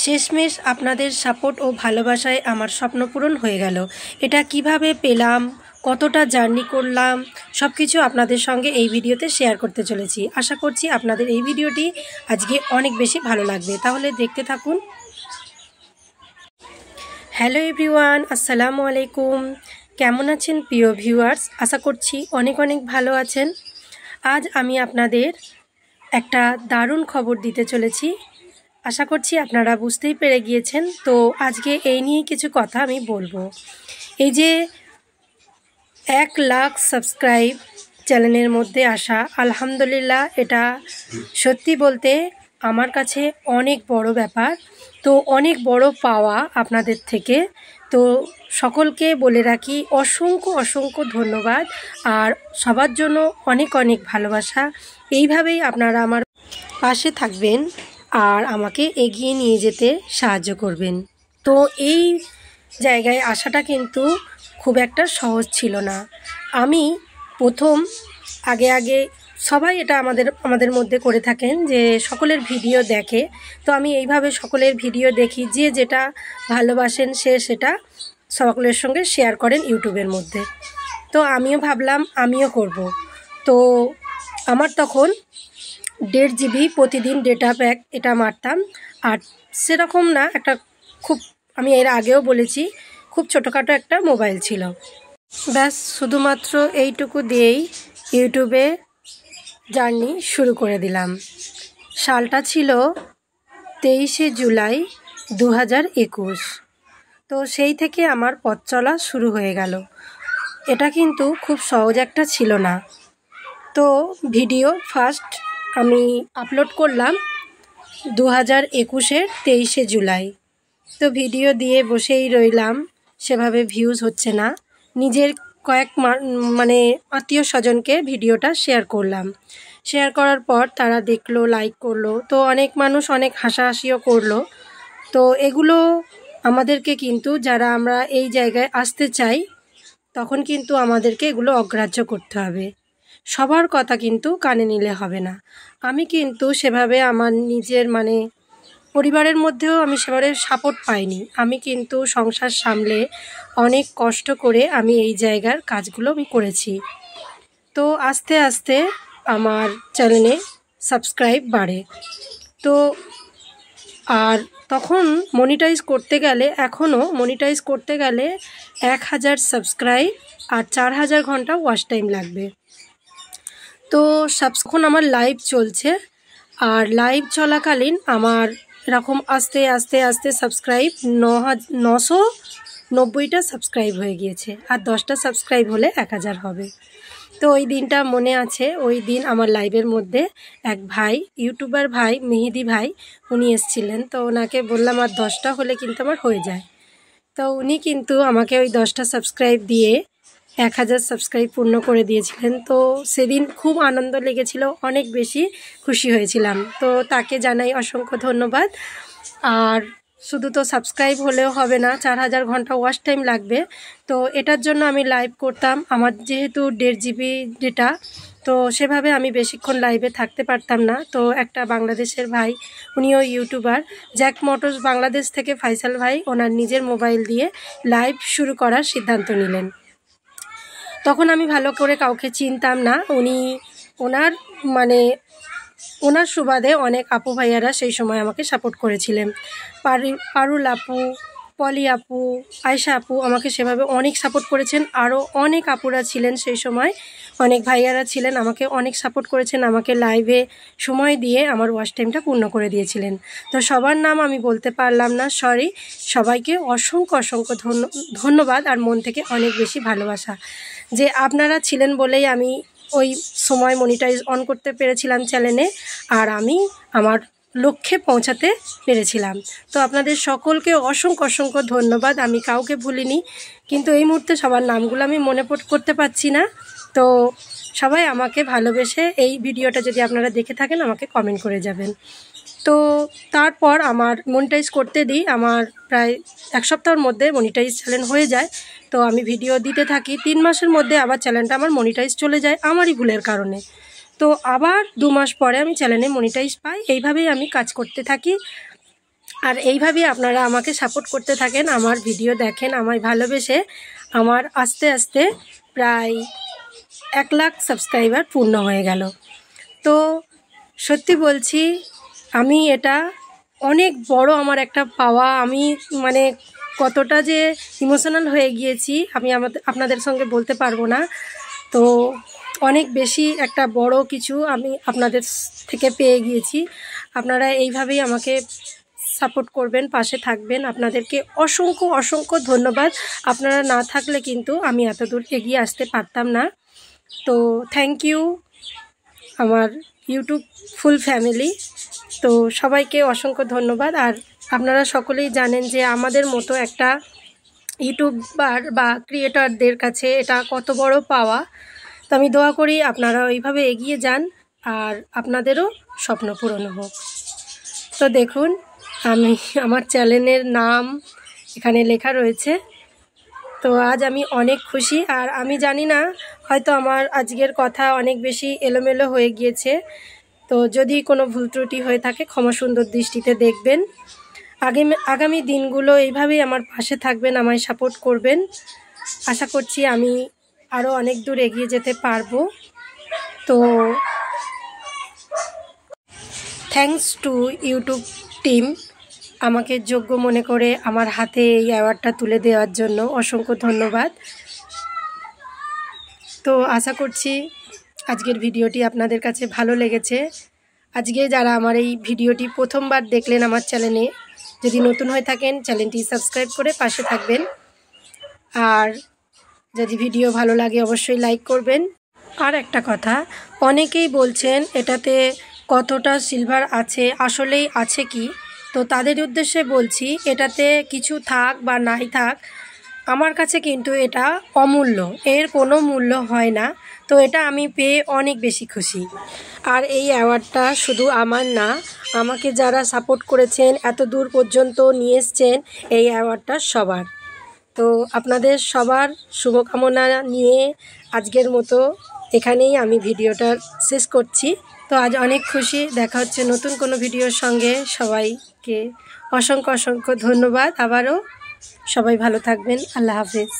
শেষমেশ আপনাদের সাপোর্ট ও ভালোবাসায় আমার স্বপ্ন পূরণ হয়ে গেল। এটা কিভাবে পেলাম, কতটা জার্নি করলাম, সব কিছু আপনাদের সঙ্গে এই ভিডিওতে শেয়ার করতে চলেছি। আশা করছি আপনাদের এই ভিডিওটি আজকে অনেক বেশি ভালো লাগবে, তাহলে দেখতে থাকুন। হ্যালো এভরিওয়ান, আসসালামু আলাইকুম। কেমন আছেন প্রিয় ভিউয়ার্স? আশা করছি অনেক অনেক ভালো আছেন। আজ আমি আপনাদের একটা দারুণ খবর দিতে চলেছি। আশা করছি আপনারা বুঝতেই পেরে গিয়েছেন। তো আজকে এই নিয়ে কিছু কথা আমি বলবো। এই যে 1 লাখ সাবস্ক্রাইব চ্যানেলের মধ্যে আসা, আলহামদুলিল্লাহ, এটা সত্যি বলতে আমার কাছে অনেক বড় ব্যাপার। তো অনেক বড় পাওয়া আপনাদের থেকে। তো সকলকে বলে রাখি অসংখ্য অসংখ্য ধন্যবাদ, আর সবার জন্য অনেক অনেক ভালোবাসা। এইভাবেই আপনারা আমার পাশে থাকবেন আর আমাকে এগিয়ে নিয়ে যেতে সাহায্য করবেন। তো এই জায়গায় আসাটা কিন্তু খুব একটা সহজ ছিল না। আমি প্রথম আগে সবাই এটা আমাদের মধ্যে করে থাকেন যে সকলের ভিডিও দেখে। তো আমি এইভাবে সকলের ভিডিও দেখি, যে যেটা ভালোবাসেন সে সেটা সকলের সঙ্গে শেয়ার করেন ইউটিউবের মধ্যে। তো আমিও ভাবলাম আমিও করব। তো আমার তখন 1.5 GB প্রতিদিন ডেটা প্যাক এটা মারতাম। আর সেরকম না, একটা খুব, আমি এর আগেও বলেছি, খুব ছোটোখাটো একটা মোবাইল ছিল। ব্যাস শুধুমাত্র এইটুকু দিয়েই ইউটিউবে জার্নি শুরু করে দিলাম। সালটা ছিল 23শে জুলাই 2021। তো সেই থেকে আমার পথ চলা শুরু হয়ে গেল। এটা কিন্তু খুব সহজ একটা ছিল না। তো ভিডিও ফার্স্ট আমি আপলোড করলাম 2021-এর 23শে জুলাই। তো ভিডিও দিয়ে বসেই রইলাম, সেভাবে ভিউজ হচ্ছে না। নিজের কয়েক মানে আত্মীয় স্বজনকে ভিডিওটা শেয়ার করলাম। শেয়ার করার পর তারা দেখলো, লাইক করলো। তো অনেক মানুষ অনেক হাসাহাসিও করলো। তো এগুলো আমাদেরকে কিন্তু, যারা আমরা এই জায়গায় আসতে চাই, তখন কিন্তু আমাদেরকে এগুলো অগ্রাহ্য করতে হবে। সবার কথা কিন্তু কানে নিলে হবে না। আমি কিন্তু সেভাবে আমার নিজের পরিবারের মধ্যেও আমি সেভাবে সাপোর্ট পাইনি। আমি কিন্তু সংসার সামলে অনেক কষ্ট করে আমি এই জায়গার কাজগুলো আমি করেছি। তো আস্তে আস্তে আমার চ্যানেলে সাবস্ক্রাইব বাড়ে। তো আর তখন মনিটাইজ করতে গেলে, এখনও মনিটাইজ করতে গেলে 1000 সাবস্ক্রাইব আর 4000 ঘন্টা ওয়াচ টাইম লাগবে। তো এখন আমার লাইভ চলছে, আর লাইভ চলাকালীন আমার এরকম আস্তে আস্তে আস্তে সাবস্ক্রাইব 990টা সাবস্ক্রাইব হয়ে গিয়েছে। আর 10টা সাবস্ক্রাইব হলে 1000 হবে। তো ওই দিনটা মনে আছে। ওই দিন আমার লাইভের মধ্যে এক ভাই, ইউটিউবার ভাই, মেহেদি ভাই, উনি এসেছিলেন। তো ওনাকে বললাম আর 10টা হলে কিন্তু আমার হয়ে যায়। তো উনি কিন্তু আমাকে ওই 10টা সাবস্ক্রাইব দিয়ে 1000 সাবস্ক্রাইব পূর্ণ করে দিয়েছিলেন। তো সেদিন খুব আনন্দ লেগেছিল, অনেক বেশি খুশি হয়েছিলাম। তো তাকে জানাই অসংখ্য ধন্যবাদ। আর শুধু তো সাবস্ক্রাইব হলেও হবে না, 4000 ঘন্টা ওয়াচ টাইম লাগবে। তো এটার জন্য আমি লাইভ করতাম। আমার যেহেতু 1.5 GB ডেটা, তো সেভাবে আমি বেশিক্ষণ লাইভে থাকতে পারতাম না। তো একটা বাংলাদেশের ভাই, উনিও ইউটিউবার, জ্যাক মোটরস বাংলাদেশ থেকে ফাইসাল ভাই, ওনার নিজের মোবাইল দিয়ে লাইভ শুরু করার সিদ্ধান্ত নিলেন। তখন আমি ভালো করে কাউকে চিনতাম না। ওনার সুবাদে অনেক আপু ভাইয়ারা সেই সময় আমাকে সাপোর্ট করেছিলেন। পারুল আপু, পলি আপু, আয়শা আপু আমাকে সেভাবে অনেক সাপোর্ট করেছেন। আরও অনেক আপুরা ছিলেন সেই সময়, অনেক ভাইয়ারা ছিলেন, আমাকে অনেক সাপোর্ট করেছেন। আমাকে লাইভে সময় দিয়ে আমার ওয়াচ টাইমটা পূর্ণ করে দিয়েছিলেন। তো সবার নাম আমি বলতে পারলাম না, সরি। সবাইকে অসংখ্য অসংখ্য ধন্যবাদ, আর মন থেকে অনেক বেশি ভালোবাসা। যে আপনারা ছিলেন বলেই আমি ওই সময় মনিটাইজ অন করতে পেরেছিলাম চ্যানেলে, আর আমি আমার লক্ষ্যে পৌঁছাতে পেরেছিলাম। তো আপনাদের সকলকে অসংখ্য অসংখ্য ধন্যবাদ। আমি কাউকে ভুলিনি, কিন্তু এই মুহূর্তে সবার নামগুলো আমি মনে করতে পারছি না। তো সবাই আমাকে ভালোবেসে এই ভিডিওটা যদি আপনারা দেখে থাকেন, আমাকে কমেন্ট করে যাবেন। তো তারপর আমার মনিটাইজ করতে দিই, আমার প্রায় 1 সপ্তাহের মধ্যে মনিটাইজ চ্যানেল হয়ে যায়। তো আমি ভিডিও দিতে থাকি। 3 মাসের মধ্যে আবার চ্যানেলটা আমার মনিটাইজ চলে যায়, আমারই ভুলের কারণে। তো আবার 2 মাস পরে আমি চ্যানেলে মনিটাইজ পাই। এইভাবেই আমি কাজ করতে থাকি। আর এইভাবেই আপনারা আমাকে সাপোর্ট করতে থাকেন, আমার ভিডিও দেখেন, আমায় ভালোবেসে আমার আস্তে আস্তে প্রায় 1 লাখ সাবস্ক্রাইবার পূর্ণ হয়ে গেল। তো সত্যি বলছি, আমি এটা অনেক বড় আমার একটা পাওয়া। আমি মানে কতটা যে ইমোশনাল হয়ে গিয়েছি আমি আপনাদের সঙ্গে বলতে পারবো না। তো অনেক বেশি একটা বড় কিছু আমি আপনাদের থেকে পেয়ে গিয়েছি। আপনারা এইভাবেই আমাকে সাপোর্ট করবেন, পাশে থাকবেন। আপনাদেরকে অসংখ্য অসংখ্য ধন্যবাদ। আপনারা না থাকলে কিন্তু আমি এত দূর এগিয়ে আসতে পারতাম না। তো থ্যাংক ইউ আমার ইউটিউব ফুল ফ্যামিলি। তো সবাইকে অসংখ্য ধন্যবাদ। আর আপনারা সকলেই জানেন যে আমাদের মতো একটা ইউটিউবার বা ক্রিয়েটরদের কাছে এটা কত বড় পাওয়া। তো আমি দোয়া করি আপনারা ওইভাবে এগিয়ে যান আর আপনাদেরও স্বপ্ন পূরণ হোক। তো দেখুন, আমি আমার চ্যানেলের নাম এখানে লেখা রয়েছে। তো আজ আমি অনেক খুশি। আর আমি জানি না, হয়তো আমার আজকের কথা অনেক বেশি এলোমেলো হয়ে গিয়েছে। তো যদি কোনো ভুল ত্রুটি হয়ে থাকে ক্ষমা সুন্দর দৃষ্টিতে দেখবেন। আগামী দিনগুলো এইভাবেই আমার পাশে থাকবেন, আমায় সাপোর্ট করবেন। আশা করছি আমি আরও অনেক দূর এগিয়ে যেতে পারবো। তো থ্যাঙ্কস টু ইউটিউব টিম, আমাকে যোগ্য মনে করে আমার হাতে এই অ্যাওয়ার্ডটা তুলে দেওয়ার জন্য অসংখ্য ধন্যবাদ। তো আশা করছি আজকের ভিডিওটি আপনাদের কাছে ভালো লেগেছে। আজকে যারা আমার এই ভিডিওটি প্রথমবার দেখলেন আমার চ্যানেলে, যদি নতুন হয়ে থাকেন চ্যানেলটি সাবস্ক্রাইব করে পাশে থাকবেন। আর যদি ভিডিও ভালো লাগে অবশ্যই লাইক করবেন। আর একটা কথা, অনেকেই বলছেন এটাতে কতটা সিলভার আছে, আসলেই আছে কি? তো তাদের উদ্দেশ্যে বলছি, এটাতে কিছু থাক বা নাই থাক, আমার কাছে কিন্তু এটা অমূল্য, এর কোনো মূল্য হয় না। তো এটা আমি পেয়ে অনেক বেশি খুশি। আর এই অ্যাওয়ার্ডটা শুধু আমার না, আমাকে যারা সাপোর্ট করেছেন, এত দূর পর্যন্ত নিয়ে এসছেন, এই অ্যাওয়ার্ডটা সবার। তো আপনাদের সবার শুভকামনা নিয়ে আজকের মতো এখানেই আমি ভিডিওটা শেষ করছি। তো আজ অনেক খুশি। দেখা হচ্ছে নতুন কোনো ভিডিওর সঙ্গে। সবাইকে অসংখ্য অসংখ্য ধন্যবাদ। আবারও সবাই ভালো থাকবেন। আল্লাহ হাফেজ।